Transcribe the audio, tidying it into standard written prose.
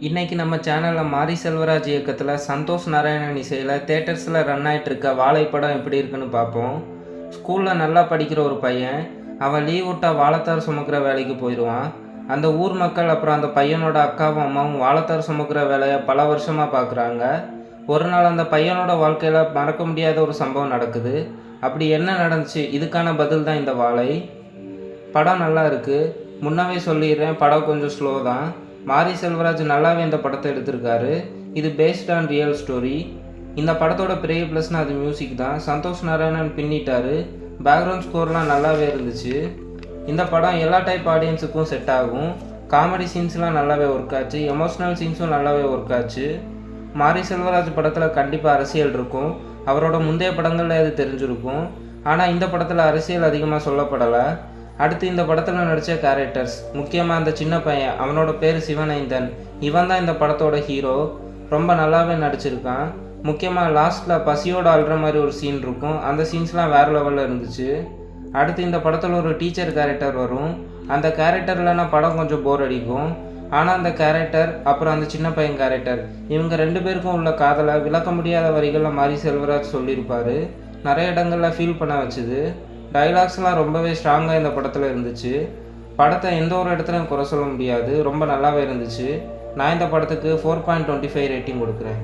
இன்னைக்கு நம்ம சேனலில் மாரி செல்வராஜ் இயக்கத்தில் சந்தோஷ் நாராயணன் இசையில் தேட்டர்ஸில் ரன் ஆகிட்டு இருக்க வாழை படம் எப்படி இருக்குன்னு பார்ப்போம். ஸ்கூலில் நல்லா படிக்கிற ஒரு பையன், அவன் லீவ் விட்டால் வாழைத்தார் சுமக்கிற வேலைக்கு போயிடுவான். அந்த ஊர் மக்கள் அப்புறம் அந்த பையனோட அக்காவும் அம்மாவும் வாழைத்தார் சுமக்கிற வேலையை பல வருஷமாக பார்க்குறாங்க. ஒரு நாள் அந்த பையனோட வாழ்க்கையில் மறக்க முடியாத ஒரு சம்பவம் நடக்குது. அப்படி என்ன நடந்துச்சு, இதுக்கான பதில் தான் இந்த வாழை படம். நல்லா இருக்குது. முன்னவே சொல்லிடுறேன், படம் கொஞ்சம் ஸ்லோ தான். மாரி செல்வராஜ் நல்லாவே இந்த படத்தை எடுத்திருக்காரு. இது பேஸ்ட் ஆன் ரியல் ஸ்டோரி. இந்த படத்தோட பெரிய ப்ளஸ்னால் அது மியூசிக் தான். சந்தோஷ் நாராயணன் பின்னிட்டாரு. பேக்ரவுண்ட் ஸ்கோர்லாம் நல்லாவே இருந்துச்சு. இந்த படம் எல்லா டைப் ஆடியன்ஸுக்கும் செட் ஆகும். காமெடி சீன்ஸ்லாம் நல்லாவே ஒர்க் ஆச்சு. எமோஷ்னல் சீன்ஸும் நல்லாவே ஒர்க் ஆச்சு. மாரி செல்வராஜ் படத்தில் கண்டிப்பாக அரசியல் இருக்கும். அவரோட முந்தைய படங்களில் அது தெரிஞ்சிருக்கும். ஆனால் இந்த படத்தில் அரசியல் அதிகமாக சொல்லப்படலை. அடுத்து இந்த படத்தில் நடித்த கேரக்டர்ஸ், முக்கியமாக அந்த சின்ன பையன், அவனோட பேர் சிவனைந்தன். இவன் தான் இந்த படத்தோட ஹீரோ. ரொம்ப நல்லாவே நடிச்சிருக்கான். முக்கியமாக லாஸ்ட்டில் பசியோடு அழுற மாதிரி ஒரு சீன் இருக்கும். அந்த சீன்ஸ்லாம் வேறு லெவலில் இருந்துச்சு. அடுத்து இந்த படத்தில் ஒரு டீச்சர் கேரக்டர் வரும். அந்த கேரக்டர்லனா படம் கொஞ்சம் போர் அடிக்கும். ஆனால் அந்த கேரக்டர் அப்புறம் அந்த சின்ன பையன் கேரக்டர், இவங்க ரெண்டு பேருக்கும் உள்ள காதலை விளக்க முடியாத வரிகளில் மாரி செல்வராஜ் சொல்லியிருப்பார். நிறைய இடங்களில் ஃபீல் பண்ண வச்சுது. டைலாக்ஸ்லாம் ரொம்பவே ஸ்ட்ராங்காக இந்த படத்தில் இருந்துச்சு. படத்தை எந்த ஒரு இடத்துலையும் குறை சொல்ல முடியாது. ரொம்ப நல்லாவே இருந்துச்சு. நான் இந்த படத்துக்கு 4.25 ரேட்டிங் கொடுக்குறேன்.